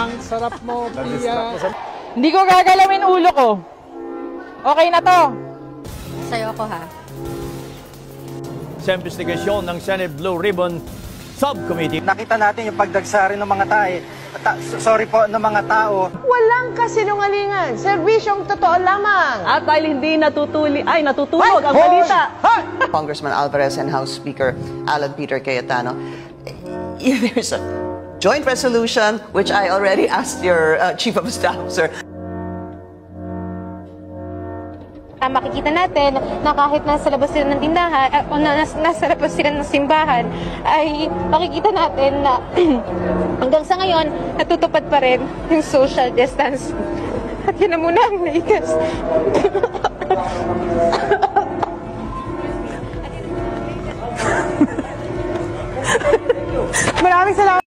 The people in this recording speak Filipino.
Ang sarap mo, Pia. Hindi ko gagalawin ulo ko. Okay na to. Sa'yo ako, ha? Sa investigasyon ng Senate Blue Ribbon Subcommittee. Nakita natin yung pagdagsari ng mga ng mga tao. Walang kasinungalingan. Serbisyong totoo lamang. At dahil hindi natutulog ang balita. Congressman Alvarez and House Speaker Alan Peter Cayetano, there's a joint resolution which I already asked your Chief of Staff, sir. Makikita natin na kahit nasa labas sila ng tindahan o nasa labas sila ng simbahan, ay makikita natin na hanggang sa ngayon natutupad pa rin yung social distance. At yun na muna ang latest. Maraming salamat.